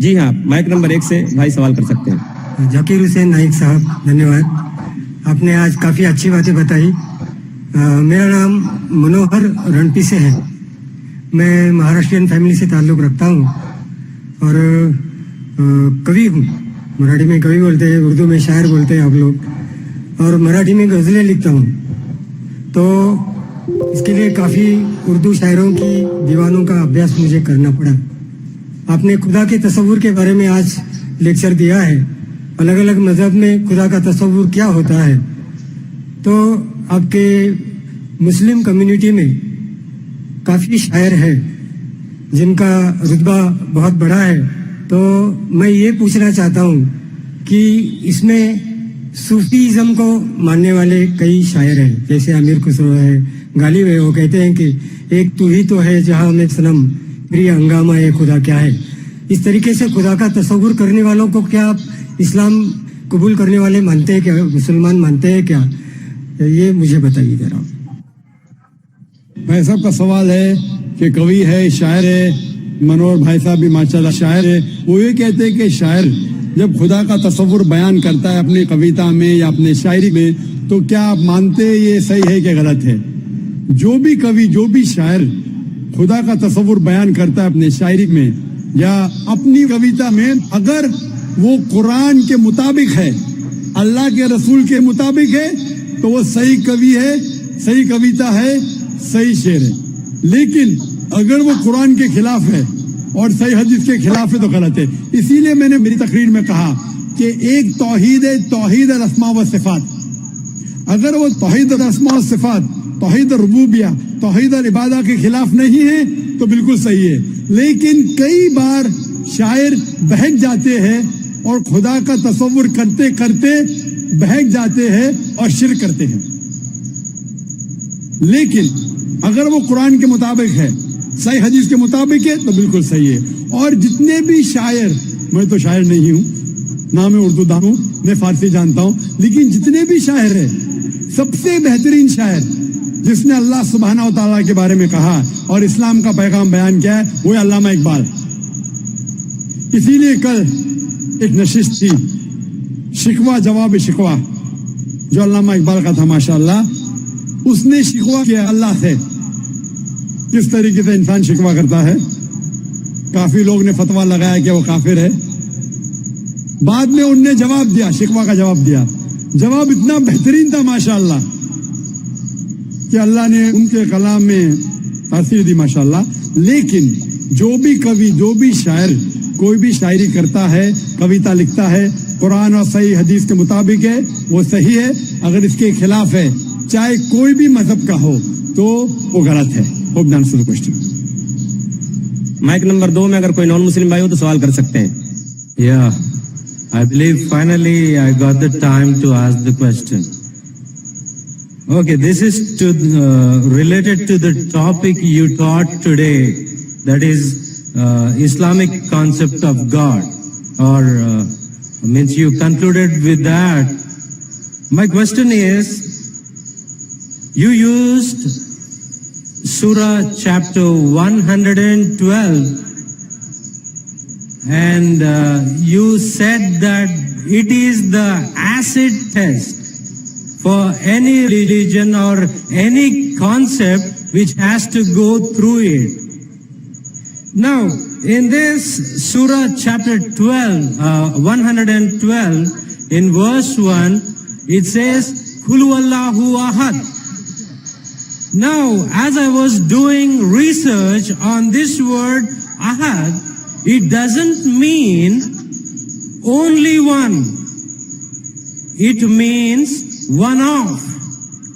جی ہاں، mic number 1 سے بھائی سوال کر سکتے ہیں. ذکیر حسین نائک صاحب، دھنیواد. آپ نے آج کافی اچھی باتیں بتائی. میرا نام منوہر رنپی سے ہے. میں مہاراشٹرین فیملی سے تعلق رکھتا ہوں اور کوی ہوں. مراٹھی میں کوی بولتے ہیں، اردو میں شاعر بولتے ہیں آپ لوگ. اور مراٹھی میں غزلیں لکھتا ہوں. تو اس کے لیے کافی اردو شاعروں کی دیوانوں کا ابھیاس مجھے کرنا پڑا. آپ نے خدا کے تصور کے بارے میں آج لیکچر دیا ہے. الگ الگ مذہب میں خدا کا تصور کیا ہوتا ہے. تو آپ کے مسلم کمیونٹی میں کافی شاعر ہیں جن کا رتبہ بہت بڑا ہے. تو میں یہ پوچھنا چاہتا ہوں کہ اس میں صوفیزم کو ماننے والے کئی شاعر ہیں، جیسے امیر خسرو ہے، غالب ہے. وہ کہتے ہیں کہ ایک تو ہی تو ہے جہاں میں صنم، پھر یہ ہنگامہ ہے خدا کیا ہے. اس طریقے سے خدا کا تصور کرنے والوں کو کیا آپ اسلام قبول کرنے والے مانتے ہیں کیا، مسلمان مانتے ہیں کیا؟ یہ مجھے بتائیے ذرا. بھائی صاحب کا سوال ہے کہ کوی ہے، شاعر ہے. منوہر بھائی صاحب بھی ماشاءاللہ شاعر ہے. وہ یہ کہتے ہیں کہ شاعر جب خدا کا تصور بیان کرتا ہے اپنی کویتا میں یا اپنے شاعری میں، تو کیا آپ مانتے یہ صحیح ہے کہ غلط ہے؟ جو بھی کوی، جو بھی شاعر خدا کا تصور بیان کرتا ہے اپنے شاعری میں یا اپنی کویتا میں، اگر وہ قرآن کے مطابق ہے، اللہ کے رسول کے مطابق ہے، تو وہ صحیح کوی ہے، صحیح کویتا ہے، صحیح شعر ہے. لیکن اگر وہ قرآن کے خلاف ہے اور صحیح حدیث کے خلاف ہے تو غلط ہے. اسی لیے میں نے میری تقریر میں کہا کہ ایک توحید ہے، توحید الاسماء و صفات. اگر وہ توحید الاسماء و صفات، توحید الربوبیہ، توحید العبادہ کے خلاف نہیں ہے تو بالکل صحیح ہے. لیکن کئی بار شاعر بہک جاتے ہیں اور خدا کا تصور کرتے کرتے بہک جاتے ہیں اور شرک کرتے ہیں. لیکن اگر وہ قرآن کے مطابق ہے، صحیح حدیث کے مطابق ہے تو بالکل صحیح ہے. اور جتنے بھی شاعر، میں تو شاعر نہیں ہوں، نہ میں اردو دان ہوں، میں فارسی جانتا ہوں، لیکن جتنے بھی شاعر ہیں، سب سے بہترین شاعر جس نے اللہ سبحانہ و تعالیٰ کے بارے میں کہا اور اسلام کا پیغام بیان کیا ہے، وہ ہے علامہ اقبال. اسی لیے کل ایک نشست تھی، شکوہ جواب شکوہ، جو علامہ اقبال کا تھا. ماشاءاللہ اس نے شکوہ کیا اللہ سے. کس طریقے سے انسان شکوہ کرتا ہے. کافی لوگ نے فتویٰ لگایا کہ وہ کافر ہے. بعد میں ان نے جواب دیا، شکوہ کا جواب دیا. جواب اتنا بہترین تھا ماشاءاللہ کہ اللہ نے ان کے کلام میں تاثیر دی ماشاءاللہ. لیکن جو بھی کوی، جو بھی شاعر کوئی بھی شاعری کرتا ہے، کویتا لکھتا ہے، قرآن اور صحیح حدیث کے مطابق ہے، وہ صحیح ہے. اگر اس کے خلاف ہے، چاہے کوئی بھی مذہب کا ہو، تو وہ غلط ہے. Hope the answer the question. Mic number 2 میں اگر کوئی نان مسلم بھائی ہو تو سوال کر سکتے ہیں. Yeah, I believe finally I got the time to ask the question. Okay, this is related to the topic you taught today, that is Islamic concept of God, or means you concluded with that. My question is, you used Surah chapter 112 and you said that it is the acid test for any religion or any concept which has to go through it. Now, in this Surah chapter 112, in verse 1, it says, Qul huwallahu ahad. Now, as I was doing research on this word ahad, it doesn't mean only one. It means one of.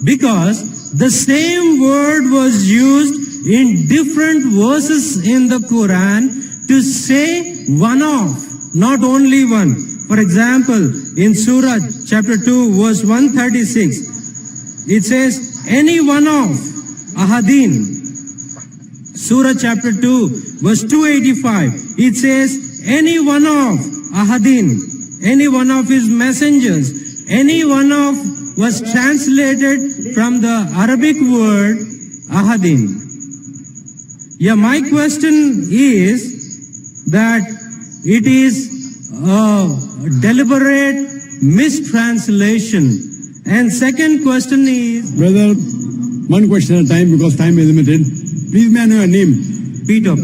Because the same word was used in different verses in the Quran to say one of, not only one. For example, in Surah chapter 2 verse 136, it says any one of ahadin. Surah chapter 2 verse 285, it says any one of ahadin, any one of his messengers. Any one of was translated from the Arabic word ahadin. Yeah, my question is that it is a deliberate mistranslation. And second question is, Brother, one question at a time because time is limited. Please may I know your name? Peter.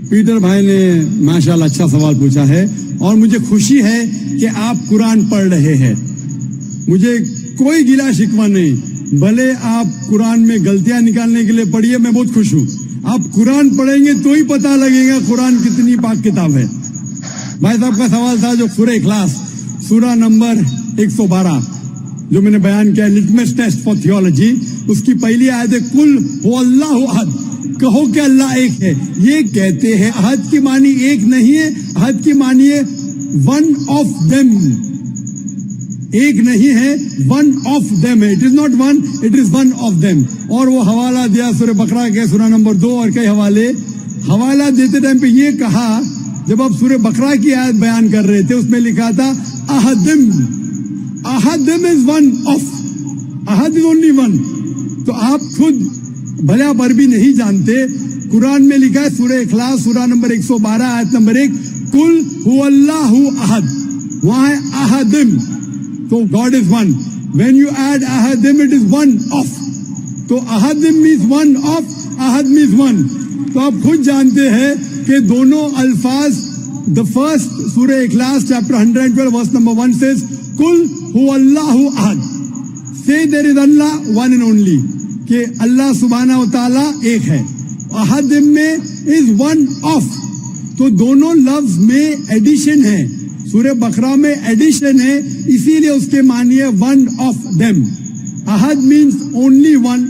Peter भाई ने माशाल्लाह अच्छा सवाल पूछा है और मुझे खुशी है कि आप कुरान पढ़ रहे हैं. मुझे कोई गिला शिकवा नहीं, भले आप कुरान में गलतियां निकालने के लिए पढ़िए, मैं बहुत खुश हूँ. आप कुरान पढ़ेंगे तो ही पता लगेगा कुरान कितनी पाक किताब है. भाई साहब का सवाल था जो सूरह इखलास सूरा नंबर 112 जो मैंने बयान किया, लिटमस टेस्ट फॉर थियोलॉजी, उसकी पहली आयत है कुल हुवल्लाहु अहद, कहो कि अल्लाह एक है. ये कहते हैं अहद की मानी एक नहीं है, अहद की मानी है वन ऑफ देम. एक नहीं है, वन ऑफ देम है. It is not one, it is one of them. और वो हवाला दिया सूरह बकरा के सूरा नंबर 2 और कई हवाला देते टाइम पे ये कहा, जब आप सूरह बकरा की आयत बयान कर रहे थे उसमें लिखा था अहदिम. अहदिम इज वन ऑफ, अहद इज ओनली वन. तो आप खुद भले आप अरबी नहीं जानते, कुरान में लिखा है सूरह इखलास सूरा नंबर 112 आयत नंबर 1 कुल हुवल्लाहु अहद, वहां है अहदिम. तो God is one. When you add अहदिम इट इज वन ऑफ. तो अहदिम मीन्स वन ऑफ, अहद मीन्स वन. तो आप खुद जानते हैं कि दोनों अल्फाज, the first Surah Ikhlas chapter 112 verse number 1 says कुल हुवल्लाहु अहद, so there is Allah one and only, कि अल्लाह सुब्हानहू व तआला एक है. अहद में इज वन ऑफ. तो दोनों लफ्ज में एडिशन है, सूरह बकरा में एडिशन है, इसीलिए उसके मानिए one of them. Ahad means only one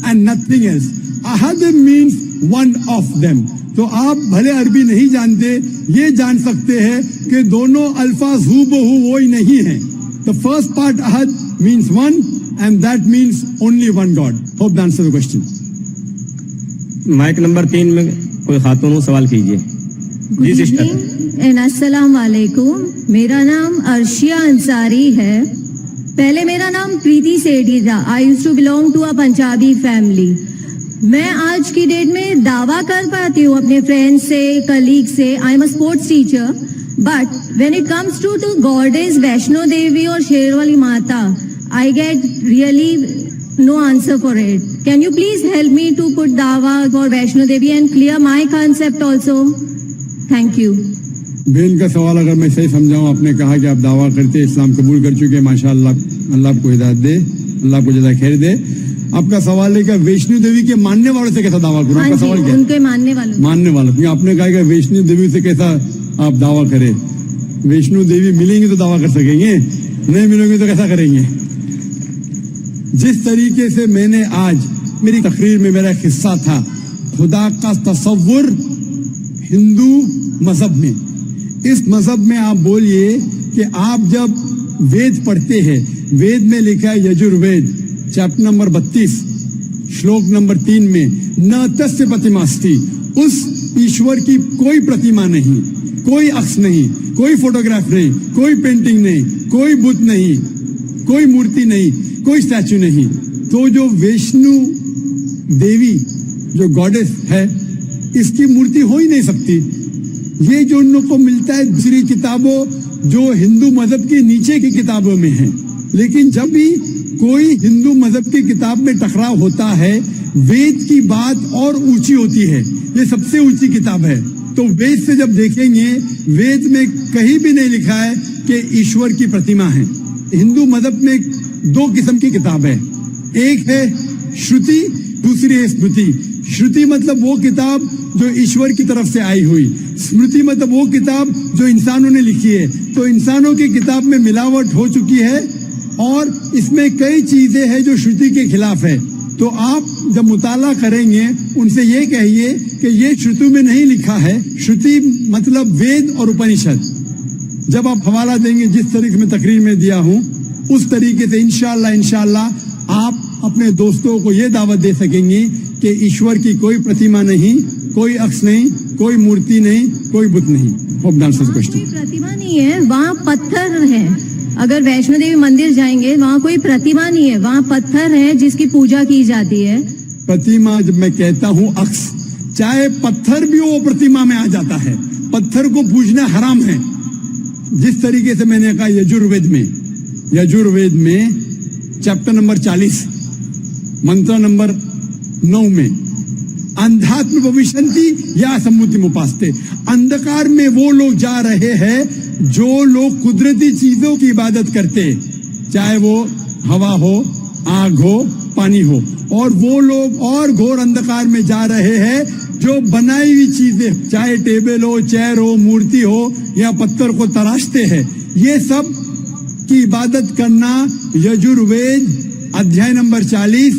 and nothing else. Ahad means one of them. तो आप भले अरबी नहीं जानते, ये जान सकते हैं कि दोनों अल्फाज हूबहू वो ही नहीं है. The first part Ahad means one and that means only one God. Hope that answers the question. Mic number 3 में कोई खातून हो, सवाल कीजिए. जी सिस्टर. एंड अस्सलाम वालेकुम. मेरा नाम अर्शिया अंसारी है. पहले मेरा नाम प्रीति सेठी था. I used to belong to a Punjabi family. मैं आज की डेट में दावा कर पाती हूँ अपने फ्रेंड से, कलीग से. I am a sports teacher, but when it comes to goddess Vaishno Devi और शेरवाली माता, I get really no answer for it. Can you please help me to put dawa for Vaishno Devi and clear my concept also? Thank you. Ben का सवाल अगर मैं सही समझाऊं, आपने कहा कि आप दावा करते इस्लाम कबूल कर चुके, माशाअल्लाह, अल्लाह आपको हिदायत दे, अल्लाह आपको जज़ा खैर दे. आपका सवाल है कि वैष्णो देवी के मानने वालों से कैसा दावा करूं? आपका सवाल क्या है? उनके मानने वालों. आपने कहा कि वैष्णो देवी से कैसा आप दावा करें? वैष्णो देवी मिलेंगे तो दावा कर सकेंगे, नहीं मिलेंगे तो कैसा करेंगे? जिस तरीके से मैंने आज मेरी तकरीर में मेरा हिस्सा था, खुदा का तसव्वुर हिंदू मजहब में, इस मजहब में आप बोलिए कि आप जब वेद पढ़ते हैं, वेद में लिखा है यजुर्वेद चैप्टर नंबर 32 श्लोक नंबर 3 में न तस्य प्रतिमास्ति, उस ईश्वर की कोई प्रतिमा नहीं, कोई अक्स नहीं, कोई फोटोग्राफ नहीं, कोई पेंटिंग नहीं, कोई बुत नहीं, कोई मूर्ति नहीं, कोई स्टैचू नहीं. तो जो वैष्णो देवी जो गॉडेस है, इसकी मूर्ति हो ही नहीं सकती. ये जो उन लोग को मिलता है दूसरी किताबों जो हिंदू मजहब की नीचे की किताबों में है. लेकिन जब भी कोई हिंदू मजहब की किताब में टकराव होता है, वेद की बात और ऊंची होती है. ये सबसे ऊंची किताब है. तो वेद से जब देखेंगे, वेद में कहीं भी नहीं लिखा है कि ईश्वर की प्रतिमा है. हिंदू मजहब में 2 किस्म की किताब है. एक है श्रुति, दूसरी है स्मृति. श्रुति मतलब वो किताब जो ईश्वर की तरफ से आई हुई, स्मृति मतलब वो किताब जो इंसानों ने लिखी है. तो इंसानों की किताब में मिलावट हो चुकी है और इसमें कई चीजें हैं जो श्रुति के खिलाफ है. तो आप जब मुताला करेंगे, उनसे ये कहिए कि ये श्रुति में नहीं लिखा है. श्रुति मतलब वेद और उपनिषद. जब आप हवाला देंगे, जिस तरीके में तकरीर में दिया हूं, उस तरीके से इंशाअल्लाह आप अपने दोस्तों को ये दावत दे सकेंगे कि ईश्वर की कोई प्रतिमा नहीं, कोई अक्स नहीं, कोई मूर्ति नहीं, कोई बुत नहीं. कोई प्रतिमा नहीं है, वहाँ पत्थर है. अगर वैष्णो देवी मंदिर जाएंगे, वहाँ कोई प्रतिमा नहीं है, वहाँ पत्थर है जिसकी पूजा की जाती है. प्रतिमा जब मैं कहता हूँ अक्स, चाहे पत्थर भी वो प्रतिमा में आ जाता है. पत्थर को पूजना हराम है। जिस तरीके से मैंने कहा यजुर्वेद में चैप्टर नंबर 40 मंत्र नंबर 9 में अंधात्म भविष्यन्ति या सम्मुति मुपास्ते, अंधकार में वो लोग जा रहे हैं जो लोग कुदरती चीजों की इबादत करते, चाहे वो हवा हो, आग हो, पानी हो, और वो लोग और घोर अंधकार में जा रहे हैं जो बनाई हुई चीजें, चाहे टेबल हो, चेयर हो, मूर्ति हो या पत्थर को तराशते हैं, ये सब की इबादत करना यजुर्वेद अध्याय नंबर 40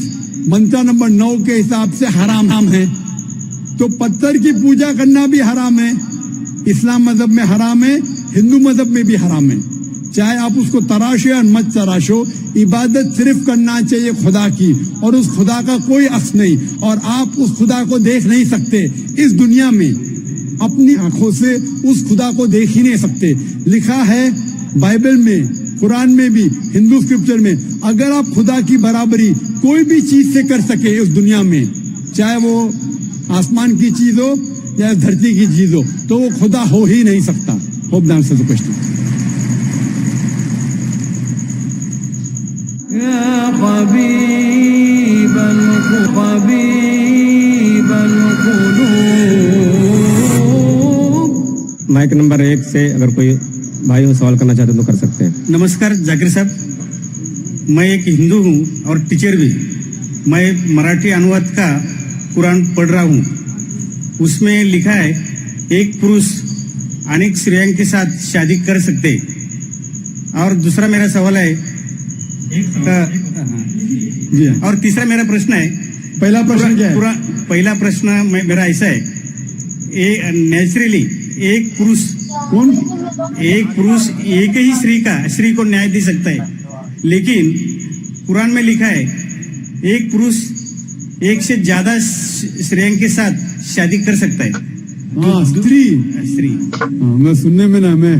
मंत्र नंबर 9 के हिसाब से हराम है। तो पत्थर की पूजा करना भी हराम है, इस्लाम मजहब में हराम है, हिंदू मजहब में भी हराम है। चाहे आप उसको तराशो या मत तराशो, इबादत सिर्फ करना चाहिए खुदा की, और उस खुदा का कोई अक्स नहीं, और आप उस खुदा को देख नहीं सकते इस दुनिया में, अपनी आंखों से उस खुदा को देख ही नहीं सकते। लिखा है बाइबल में, कुरान में भी, हिंदू स्क्रिप्चर में, अगर आप खुदा की बराबरी कोई भी चीज से कर सके इस दुनिया में, चाहे वो आसमान की चीज हो या धरती की चीज हो, तो वो खुदा हो ही नहीं सकता। Hope the answer the question. Mic number 1 से अगर कोई भाई हो सवाल करना चाहते तो कर सकते हैं। नमस्कार जाकिर साहब, मैं एक हिंदू हूँ और टीचर भी। मैं मराठी अनुवाद का कुरान पढ़ रहा हूँ। उसमें लिखा है एक पुरुष अनेक स्त्रियों के साथ शादी कर सकते। और दूसरा मेरा सवाल है जी हाँ। और तीसरा मेरा प्रश्न है, पहला प्रश्न क्या है? पहला प्रश्न मेरा ऐसा है, नेचुरली एक पुरुष एक ही स्त्री को न्याय दे सकता है, लेकिन कुरान में लिखा है एक पुरुष एक से ज्यादा स्त्रियों के साथ शादी कर सकता है। हाँ, स्त्री। हाँ, मैं सुनने में ना मैं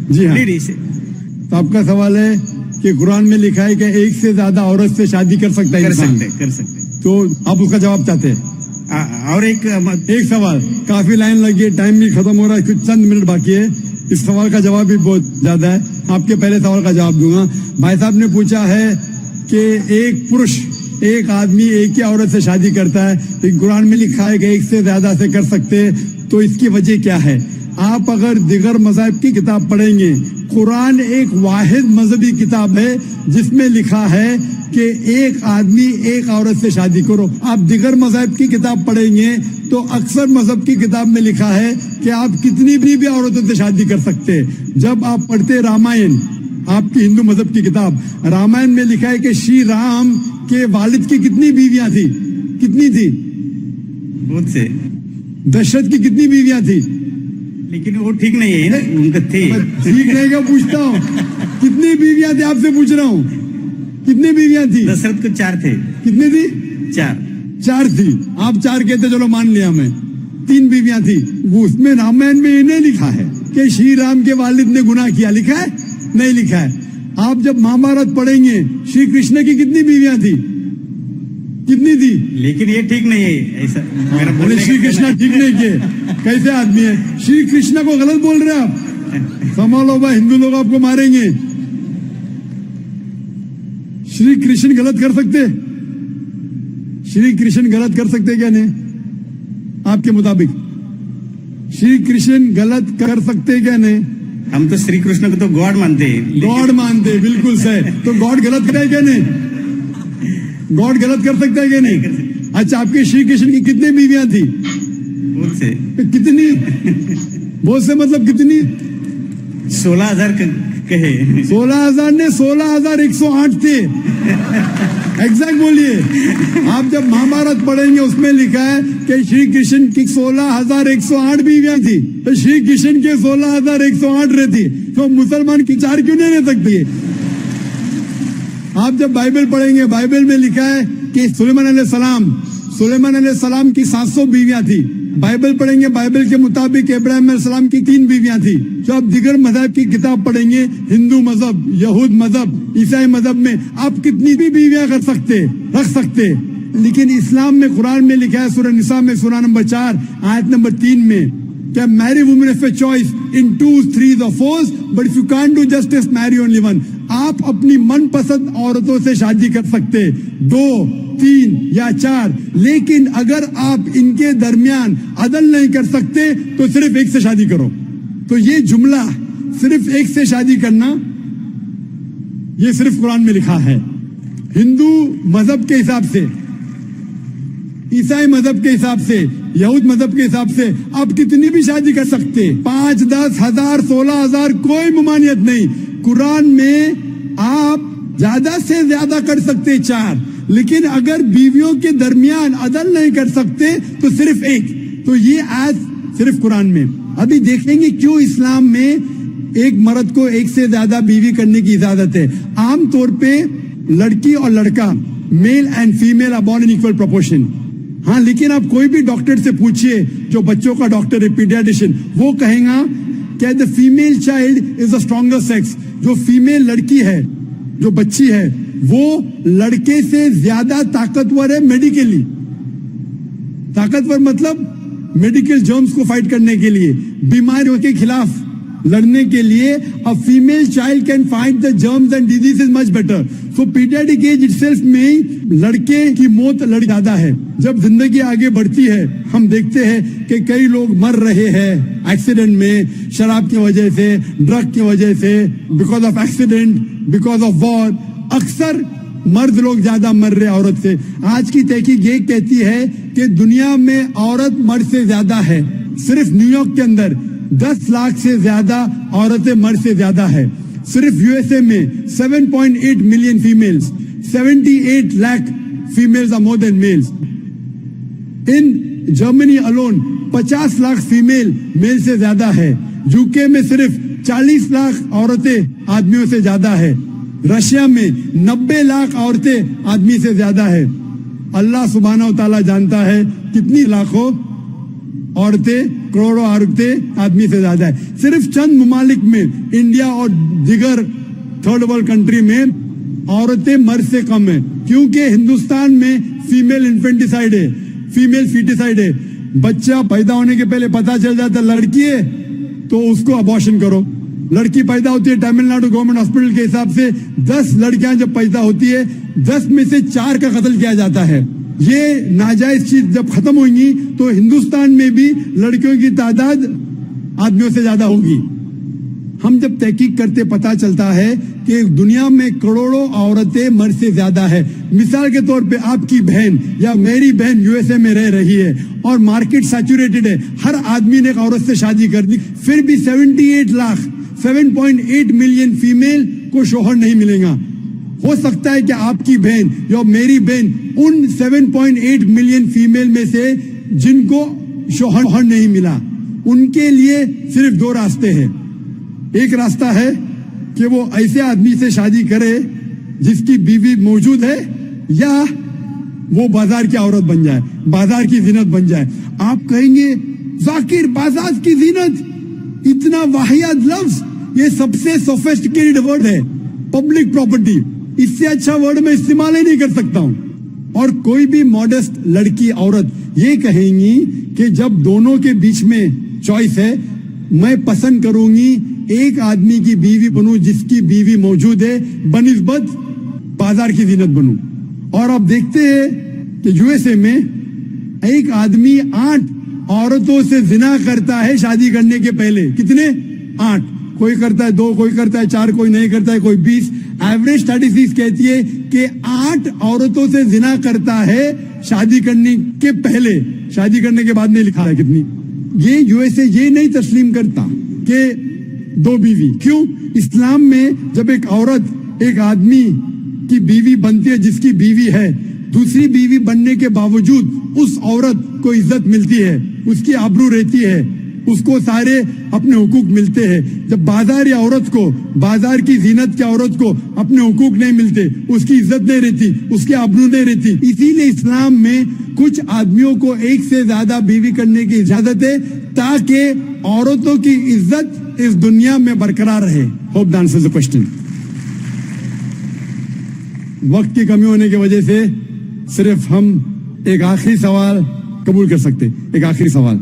जी हाँ। तो आपका सवाल है कि कुरान में लिखा है कि एक से ज्यादा औरत से शादी कर सकता है इंसान। कर सकते। तो आप उसका जवाब चाहते हैं? और एक सवाल, काफी लाइन लगी है, टाइम भी खत्म हो रहा है, कुछ चंद मिनट बाकी है। इस सवाल का जवाब भी बहुत ज्यादा है, आपके पहले सवाल का जवाब दूंगा। भाई साहब ने पूछा है कि एक पुरुष, एक आदमी एक ही औरत से शादी करता है, लेकिन कुरान में लिखा है कि एक से ज्यादा से कर सकते, तो इसकी वजह क्या है? आप अगर दिगर मज़हब की किताब पढ़ेंगे, कुरान एक वाहिद मजहबी किताब है जिसमें लिखा है कि एक आदमी एक औरत से शादी करो। आप दिगर मज़हब की किताब पढ़ेंगे तो अक्सर मजहब की किताब में लिखा है कि आप कितनी भी औरतों से शादी कर सकते हैं। जब आप पढ़ते रामायण, आपकी हिंदू मजहब की किताब, रामायण में लिखा है कि श्री राम के वालिद की कितनी बीवियां थी? कितनी थी? बहुत से। दशरथ की कितनी बीवियां थी? लेकिन वो ठीक नहीं है ना, उनका थे। ठीक नहीं क्या पूछता हूँ, कितनी बीवियां थी आपसे पूछ रहा हूँ, कितनी बीवियां थी? दशरथ को 4 थे। कितनी थी? 4 थी। आप 4 कहते, चलो मान लिया मैं, 3 बीवियां थी। वो उसमें रामायण में इन्हें लिखा है कि श्री राम के वालिद ने गुनाह किया, लिखा है? नहीं लिखा है। आप जब महाभारत पढ़ेंगे, श्री कृष्ण की कितनी बीवियां थी? कितनी थी? लेकिन ये ठीक नहीं है ऐसा मेरा बोलने श्री कृष्ण ठीक नहीं किए, कैसे आदमी है? श्री कृष्ण को गलत बोल रहे हैं आप, संभालो भाई, हिंदू लोग आपको मारेंगे। श्री कृष्ण गलत कर सकते? श्री कृष्ण गलत कर सकते क्या? नहीं, आपके मुताबिक श्री कृष्ण गलत कर सकते क्या? नहीं। हम तो श्री कृष्ण को तो गॉड मानते हैं। गॉड मानते, बिल्कुल सही। तो गॉड गलत करे क्या? नहीं, गॉड गलत कर सकता है क्या? नहीं। अच्छा, आपके श्री कृष्ण की कितनी बीवियां थी? बहुत से। कितनी? बहुत से मतलब कितनी? 16,000 कहे। 16,000 ने 16,108 थे। एग्जैक्ट बोलिए। आप जब महाभारत पढ़ेंगे उसमें लिखा है कि श्री कृष्ण की 16,108 बीवियां थी, तो श्री कृष्ण के 16,108 रहती, तो मुसलमान की 4 क्यों नहीं रह सकती? आप जब बाइबल पढ़ेंगे, बाइबल में लिखा है कि सुलेमान अलैहिस्सलाम की 700 बीवियां थी। बाइबल पढ़ेंगे, बाइबल के मुताबिक इब्राहिम अलैहिस्सलाम की 3 बीवियां थी। जो आप दिगर मजहब की किताब पढ़ेंगे, हिंदू मजहब, यहूद मजहब, ईसाई मजहब में आप कितनी भी बीवियां कर सकते, रख सकते, लेकिन इस्लाम में, कुरान में लिखा है, सूरह निसा में, सूरह नंबर 4 आयत नंबर 3 में can marry women of your choice in 2s, 3s or 4s, but if you can't do justice, marry only one. आप अपनी मनपसंद औरतों से शादी कर सकते 2, 3 या 4, लेकिन अगर आप इनके दरमियान अदल नहीं कर सकते तो सिर्फ एक से शादी करो. तो ये जुमला सिर्फ एक से शादी करना, ये सिर्फ कुरान में लिखा है. हिंदू मजहब के हिसाब से, ईसाई मजहब के हिसाब से, यहूद मजहब के हिसाब से आप कितनी भी शादी कर सकते, 5, 10, 1000, 16,000, कोई ममानियत नहीं. कुरान में आप ज्यादा से ज्यादा कर सकते 4, लेकिन अगर बीवियों के दरमियान अदल नहीं कर सकते तो सिर्फ एक. तो ये आज सिर्फ कुरान में. अभी देखेंगे क्यों इस्लाम में एक मर्द को एक से ज्यादा बीवी करने की इजाजत है. आमतौर पे लड़की और लड़का, male and female are born in equal proportion. हाँ, लेकिन आप कोई भी डॉक्टर से पूछिए, जो बच्चों का डॉक्टर है, पीडियाट्रिशियन, वो कहेगा कि the female child is the stronger sex. जो फीमेल लड़की है, जो बच्ची है, वो लड़के से ज्यादा ताकतवर है मेडिकली. ताकतवर मतलब मेडिकल जर्म्स को फाइट करने के लिए, बीमारियों के खिलाफ लड़ने के लिए. A female child can fight the germs and diseases much better. So paediatric age itself में लड़के की मौत लड़ ज्यादा है. जब जिंदगी आगे बढ़ती है, हम देखते हैं कि कई लोग मर रहे हैं एक्सीडेंट में, शराब की वजह से, ड्रग की वजह से, because of accident, because of war. अक्सर मर्द लोग ज्यादा मर रहे औरत से. आज की तहकीक ये कहती है कि दुनिया में औरत मर्द से ज्यादा है. सिर्फ न्यूयॉर्क के अंदर 10 लाख से ज्यादा औरतें मर्द से ज्यादा है. सिर्फ यूएसए में 7.8 million females, 78 lakh females are more than males. In Germany alone 50 lakh female male से ज्यादा है. यूके में सिर्फ 40 लाख औरतें आदमियों से ज्यादा है. रशिया में 90 लाख औरतें आदमी से ज्यादा है. अल्लाह सुब्हानहू तआला जानता है कितनी लाखों औरतें, करोड़ों औरतें आदमी से ज्यादा है. सिर्फ चंद ममालिक में, इंडिया और दिगर थर्ड वर्ल्ड कंट्री में औरतें मर्द से कम है, क्योंकि हिंदुस्तान में फीमेल इन्फेंटिसाइड है, फीमेल फीटिसाइड है. बच्चा पैदा होने के पहले पता चल जाता लड़की है तो उसको अबॉर्शन करो. लड़की पैदा होती है, तमिलनाडु गवर्नमेंट हॉस्पिटल के हिसाब से 10 लड़कियां जब पैदा होती है, 10 में से 4 का कत्ल किया जाता है. ये नाजायज चीज जब खत्म होगी तो हिंदुस्तान में भी लड़कियों की तादाद आदमियों से ज्यादा होगी. हम जब तहकीक करते पता चलता है कि दुनिया में करोड़ों औरतें मर्द से ज्यादा है. मिसाल के तौर पे आपकी बहन या मेरी बहन यूएसए में रह रही है और मार्केट सैचुरेटेड है, हर आदमी ने एक औरत से शादी कर दी, फिर भी 78 लाख 7.8 मिलियन फीमेल को शोहर नहीं मिलेगा. हो सकता है कि आपकी बहन या मेरी बहन उन 7.8 मिलियन फीमेल में से जिनको शोहर नहीं मिला, उनके लिए सिर्फ 2 रास्ते हैं. एक रास्ता है कि वो ऐसे आदमी से शादी करे जिसकी बीवी मौजूद है, या वो बाजार की औरत बन जाए, बाजार की जीनत बन जाए. आप कहेंगे जाकिर बाजार की जीनत, इतना वाहियात लफ्ज, ये सबसे सोफिस्टिकेटेड वर्ड है, पब्लिक प्रॉपर्टी. इससे अच्छा वर्ड मैं इस्तेमाल ही नहीं कर सकता हूं. और कोई भी मॉडेस्ट लड़की औरत ये कहेंगी कि जब दोनों के बीच में चॉइस है, मैं पसंद करूंगी एक आदमी की बीवी बनूं जिसकी बीवी मौजूद है, बनिस्बत बाजार की जीनत बनूं. और आप देखते हैं कि यूएसए में एक आदमी 8 औरतों से जिना करता है शादी करने के पहले. कितने? 8. कोई करता है 2, कोई करता है 4, कोई नहीं करता है, कोई 20. एवरेज स्टैटिस्टिक्स कहती है कि 8 औरतों से जिना करता है शादी करने के पहले. शादी करने के बाद नहीं लिखा है कितनी. ये यूएसए ये नहीं तस्लीम करता कि 2 बीवी. क्यों? इस्लाम में जब एक औरत एक आदमी की बीवी बनती है जिसकी बीवी है, दूसरी बीवी बनने के बावजूद उस औरत को इज्जत मिलती है, उसकी आबरू रहती है, उसको सारे अपने हुकूक मिलते हैं. जब बाजारी औरत को, बाजार की जीनत की औरत को अपने हुकूक नहीं मिलते, उसकी इज्जत नहीं रहती, उसकी आबरू नहीं रहती. इसीलिए इस्लाम में कुछ आदमियों को एक से ज्यादा बीवी करने की इजाजत है ताकि औरतों की इज्जत इस दुनिया में बरकरार रहे. Hope that answers the question. वक्त की कमी होने की वजह से सिर्फ हम एक आखिरी सवाल कबूल कर सकते. एक आखिरी सवाल.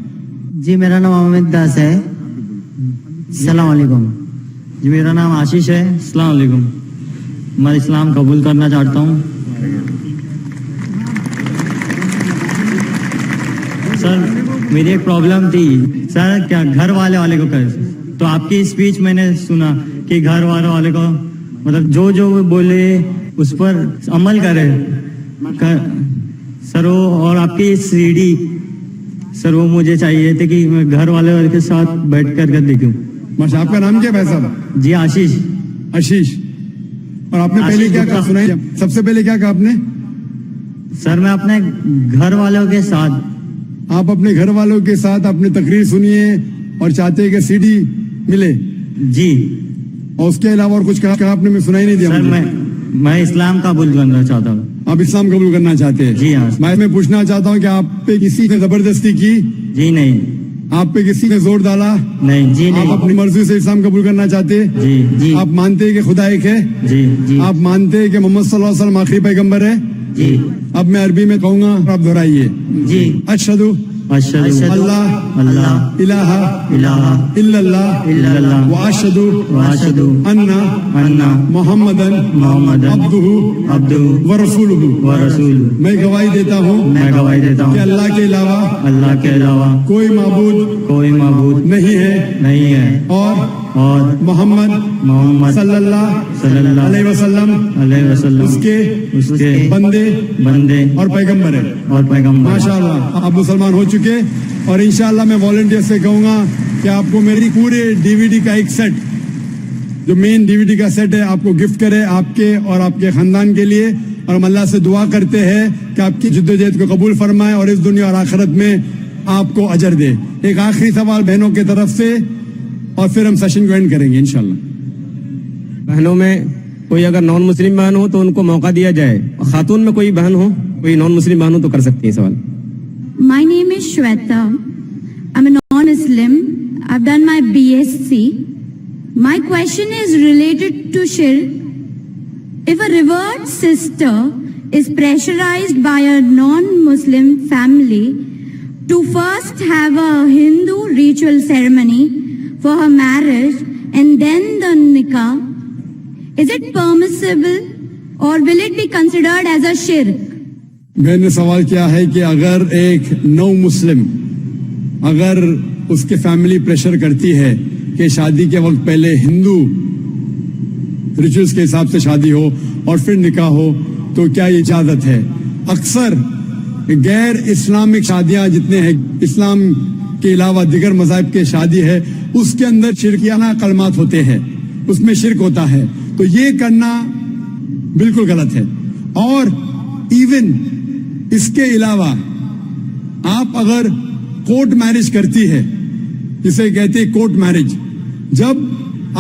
جی میرا نام امت داس ہے. السلام علیکم. جی میرا نام آشیش ہے. السلام علیکم. میں اسلام قبول کرنا چاہتا ہوں. سر میری ایک پرابلم تھی سر, کیا گھر والے کو کر, تو آپ کی اسپیچ میں نے سنا کہ گھر والے کو مطلب جو بولے اس پر عمل کرے سر. وہ اور آپ کی سی ڈی سر وہ مجھے چاہیے تھے کہ میں گھر والے کے ساتھ بیٹھ کر دیکھوں. ماشاء, آپ کا نام کیا ہے بھائی صاحب؟ جی آشیش. آشیش. اور آپ نے پہلے کیا کہا سنائی, سب سے پہلے کیا کہا آپ نے؟ سر میں اپنے گھر والوں کے ساتھ. آپ اپنے گھر والوں کے ساتھ اپنی تقریر سنیے اور چاہتے ہیں کہ سی ڈی ملے. جی. اور اس کے علاوہ اور کچھ کہا آپ نے, میں سنائی نہیں دیا. سر میں اسلام قبول کرنا چاہتا ہوں. آپ اسلام قبول کرنا چاہتے ہیں؟ جی ہاں. میں پوچھنا چاہتا ہوں کہ آپ پہ کسی نے زبردستی کی؟ جی نہیں. آپ پہ کسی نے زور ڈالا؟ نہیں. جی آپ نہیں. اپنی مرضی سے اسلام قبول کرنا چاہتے؟ جی. جی. آپ مانتے ہیں کہ خدا ایک ہے؟ جی. جی. آپ مانتے ہیں کہ محمد صلی اللہ علیہ وسلم آخری پیغمبر ہے؟ جی. اب میں عربی میں کہوں گا, آپ دہرائیے. جی. اشہدو اللہ الہ الا اللہ واشہدو ان محمدن عبدہ ورسولہ. میں گواہی دیتا ہوں کہ اللہ کے علاوہ کوئی معبود نہیں ہے اور محمد صلی اللہ علیہ وسلم اس کے بندے اور پیغمبر ہے. ماشاءاللہ آپ مسلمان ہو چکے, اور انشاءاللہ میں والنٹیئر سے کہوں گا کہ آپ کو میری پورے ڈی وی ڈی کا ایک سیٹ, جو مین ڈی وی ڈی کا سیٹ ہے, آپ کو گفٹ کرے آپ کے اور آپ کے خاندان کے لیے. اور ہم اللہ سے دعا کرتے ہیں کہ آپ کی جدوجہد کو قبول فرمائے اور اس دنیا اور آخرت میں آپ کو اجر دے. ایک آخری سوال بہنوں کی طرف سے, اور پھر ہم سیشن کو اینڈ کریں گے انشاءاللہ. بہنوں میں کوئی اگر نان مسلم بہن ہو تو ان کو موقع دیا جائے. خاتون میں کوئی بہن ہو, کوئی نان مسلم بہن ہو تو کر سکتی ہیں سوال. My name is Shweta. I'm a non-Muslim. I've done my BSc. My question is related to shirk. If a revered sister is pressurized by a non-Muslim family to first have a Hindu ritual ceremony for her marriage and then the nikah, is it permissible or will it be considered as a shirk? میں نے سوال کیا ہے کہ اگر ایک نو مسلم, اگر اس کے فیملی پریشر کرتی ہے کہ شادی کے وقت پہلے ہندو ریچولز کے حساب سے شادی ہو اور پھر نکاح ہو, تو کیا یہ اجازت ہے؟ اکثر غیر اسلامک شادیاں جتنے ہیں, اسلام کے علاوہ دیگر مذاہب کے شادی ہے, اس کے اندر شرکیانہ کلمات ہوتے ہیں, اس میں شرک ہوتا ہے. تو یہ کرنا بالکل غلط ہے. اور ایون اس کے علاوہ آپ اگر کورٹ میرج کرتی ہے, جسے کہتے ہیں کورٹ میرج, جب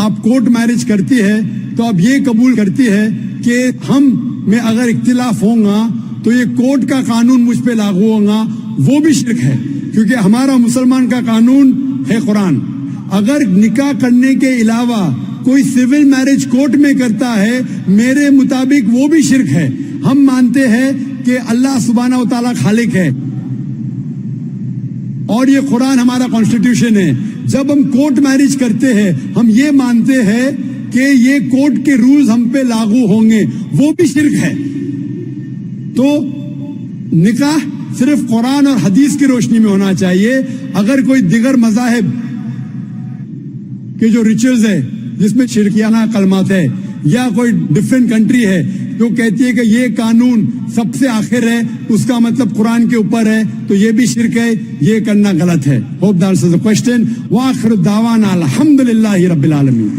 آپ کورٹ میرج کرتی ہے تو آپ یہ قبول کرتی ہے کہ ہم میں اگر اختلاف ہوگا تو یہ کورٹ کا قانون مجھ پہ لاگو ہوگا, وہ بھی شرک ہے, کیونکہ ہمارا مسلمان کا قانون ہے قرآن. اگر نکاح کرنے کے علاوہ کوئی سول میرج کورٹ میں کرتا ہے, میرے مطابق وہ بھی شرک ہے. ہم مانتے ہیں کہ اللہ سبحانہ و تعالیٰ خالق ہے اور یہ قرآن ہمارا کانسٹیٹیوشن ہے. جب ہم کورٹ میرج کرتے ہیں ہم یہ مانتے ہیں کہ یہ کورٹ کے رولز ہم پہ لاگو ہوں گے, وہ بھی شرک ہے. تو نکاح صرف قرآن اور حدیث کی روشنی میں ہونا چاہیے. اگر کوئی دیگر مذاہب کے جو ریچولز ہے جس میں شرکیانہ کلمات ہے, یا کوئی ڈفرینٹ کنٹری ہے جو کہتی ہے کہ یہ قانون سب سے آخر ہے, اس کا مطلب قرآن کے اوپر ہے, تو یہ بھی شرک ہے, یہ کرنا غلط ہے. Hope that answers the question. وآخر دعوانا الحمدللہ رب العالمین.